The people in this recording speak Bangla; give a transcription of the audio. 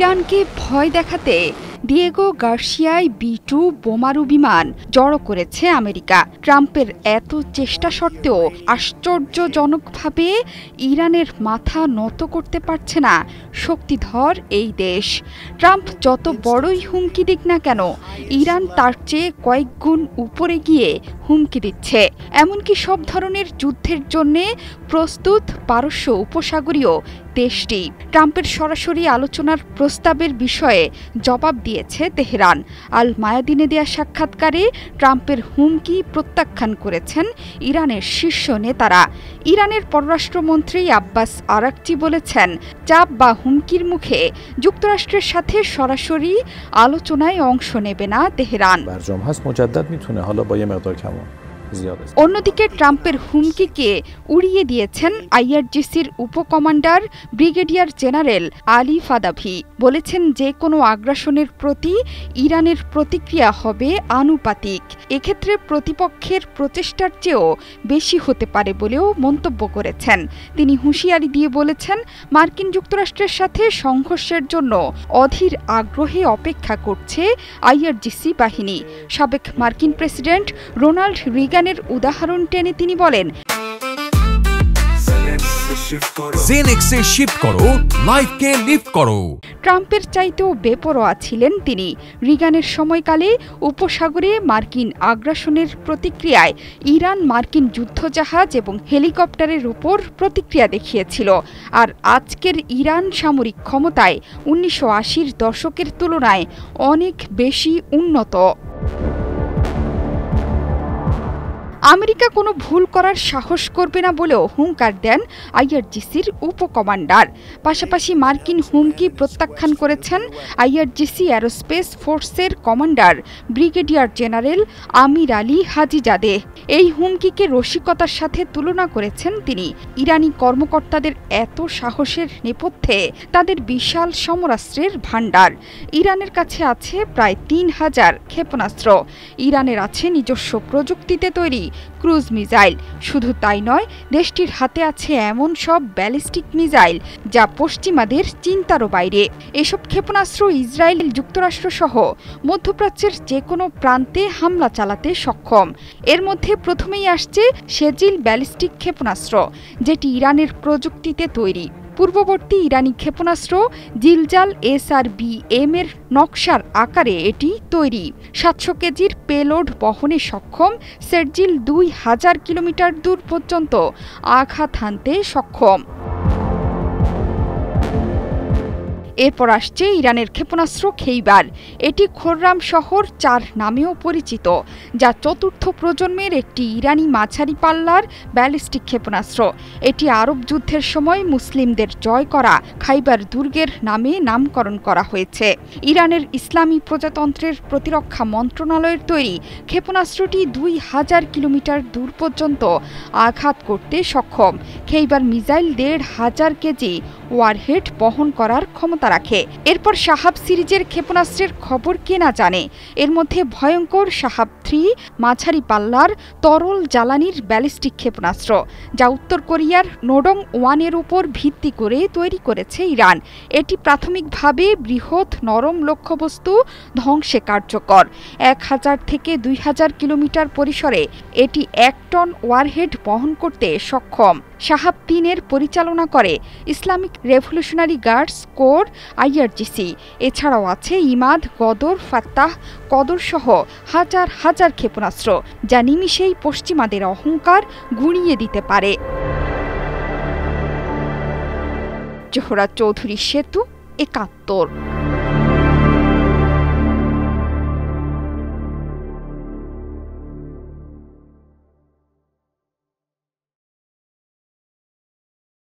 ইরানকে ভয় দেখাতে ডিয়েগো গার্সিয়ায় B-2 বোমারু বিমান জড়ো করেছে আমেরিকা। ট্রাম্পের এত চেষ্টা সত্ত্বেও আশ্চর্যজনকভাবে ইরানের মাথা নত করতে পারছে না শক্তিধর এই দেশ। ট্রাম্প যত বড়ই হুমকি দিক না কেন, ইরান তার চেয়ে কয়েক গুণ উপরে গিয়ে হুমকি দিচ্ছে। এমনকি সব ধরনের যুদ্ধের জন্য প্রস্তুত পারস্য উপসাগরীয় দেশটি। ট্রাম্পের সরাসরি আলোচনার প্রস্তাবের বিষয়ে জবাব দিয়েছে তেহরান। আল মায়াদিনে দেয়া সাক্ষাৎকারে ট্রাম্পের হুমকি প্রত্যাখ্যান করেছেন ইরানের শীর্ষ নেতারা। ইরানের পররাষ্ট্রমন্ত্রী আব্বাস আরাকচি বলেছেন, চাপ বা হুমকির মুখে যুক্তরাষ্ট্রের সাথে সরাসরি আলোচনায় অংশ নেবে না তেহরান। অন্যদিকে ট্রাম্পের হুমকিকে উড়িয়ে দিয়েছেন IRGCর উপকমান্ডার ব্রিগেডিয়ার জেনারেল আলী ফাদাভি। বলেছেন, যে কোনো আগ্রাসনের প্রতি ইরানের প্রতিক্রিয়া হবে আনুপাতিক। এক্ষেত্রে প্রতিপক্ষের প্রচেষ্টার চেয়েও বেশি হতে পারে বলেও মন্তব্য করেছেন। তিনি হুঁশিয়ারি দিয়ে বলেছেন, মার্কিন যুক্তরাষ্ট্রের সাথে সংঘর্ষের জন্য অধীর আগ্রহে অপেক্ষা করছে IRGC বাহিনী। সাবেক মার্কিন প্রেসিডেন্ট রোনাল্ড রিগানের উদাহরণ টেনে তিনি বলেন, জেনেক্সে শিফট করো, লাইফকে লিফট করো। ট্রাম্পের চাইতেও বেপরোয়া ছিলেন তিনি। রিগানের সময়কালে উপসাগরে মার্কিন আগ্রাসনের প্রতিক্রিয়ায় ইরান মার্কিন যুদ্ধজাহাজ এবং হেলিকপ্টারের উপর প্রতিক্রিয়া দেখিয়েছিল। আর আজকের ইরান সামরিক ক্ষমতায় 1980-র দশকের তুলনায় অনেক বেশি উন্নত। আমেরিকা কোনো ভুল করার সাহস করবে না বলেও হুঙ্কার দেন IRGCর উপকমান্ডার। পাশাপাশি মার্কিন হুমকি প্রত্যাখ্যান করেছেন IRGC অ্যারোস্পেস ফোর্সের কমান্ডার ব্রিগেডিয়ার জেনারেল আমির আলী হাজিজাদে। এই হুমকিকে রসিকতার সাথে তুলনা করেছেন তিনি। ইরানি কর্মকর্তাদের এত সাহসের নেপথ্যে তাদের বিশাল সমরাস্ত্রের ভাণ্ডার। ইরানের কাছে আছে প্রায় 3000 ক্ষেপণাস্ত্র। ইরানের আছে নিজস্ব প্রযুক্তিতে তৈরি ক্রুজ মিসাইল। শুধু তাই নয়, দেশটির হাতে আছে এমন সব ব্যালিস্টিক মিসাইল যা পশ্চিমাদের চিন্তারও বাইরে। এসব ক্ষেপণাস্ত্র ইসরায়েল, যুক্তরাষ্ট্র সহ মধ্যপ্রাচ্যের যে কোনো প্রান্তে হামলা চালাতে সক্ষম। এর মধ্যে প্রথমেই আসছে শেজিল ব্যালিস্টিক ক্ষেপণাস্ত্র, যেটি ইরানের প্রযুক্তিতে তৈরি। পূর্ববর্তী ইরানি ক্ষেপণাস্ত্র জিলজাল SRBM এর নকশার আকারে এটি তৈরি। 700 কেজির পেলোড বহনে সক্ষম শেরজিল 2000 কিলোমিটার দূর পর্যন্ত আঘাত হানতে সক্ষম। এরপর আসছে ইরানের ক্ষেপণাস্ত্র খেইবার। এটি খোররাম শহর 4 নামেও পরিচিত, যা চতুর্থ প্রজন্মের একটি ইরানি মাঝারি পাল্লার ব্যালিস্টিক ক্ষেপণাস্ত্র। এটি আরব যুদ্ধের সময় মুসলিমদের জয় করা খাইবার দুর্গের নামে নামকরণ করা হয়েছে। ইরানের ইসলামী প্রজাতন্ত্রের প্রতিরক্ষা মন্ত্রণালয়ের তৈরি ক্ষেপণাস্ত্রটি 2000 কিলোমিটার দূর পর্যন্ত আঘাত করতে সক্ষম। খেইবার মিসাইল 1500 কেজি ওয়ারহেড বহন করার ক্ষমতা রাখে। এরপর শাহাব সিরিজের ক্ষেপণাস্ত্রের খবর কে না জানে। এর মধ্যে ভয়ঙ্কর শাহাব 3 মাঝারি পাল্লার তরল জ্বালানির ব্যালিস্টিক ক্ষেপণাস্ত্র, যা উত্তর কোরিয়ার নোডং 1 এর উপর ভিত্তি করে তৈরি করেছে ইরান। এটি প্রাথমিকভাবে বৃহৎ নরম লক্ষ্যবস্তু ধ্বংসে কার্যকর। 1000 থেকে 2000 কিলোমিটার পরিসরে এটি 1 টন ওয়ারহেড বহন করতে সক্ষম। শাহাব 3 এর পরিচালনা করে Islamic revolutionary guards core IRGC। এছাড়াও আছে ইমাদ, গদর, ফাত্তাহ, কদর সহ হাজার হাজার ক্ষেপণাস্ত্র, যা নিমিষেই পশ্চিমাদের অহংকার গুঁড়িয়ে দিতে পারে। জোহরা চৌধুরী সেতু, 71।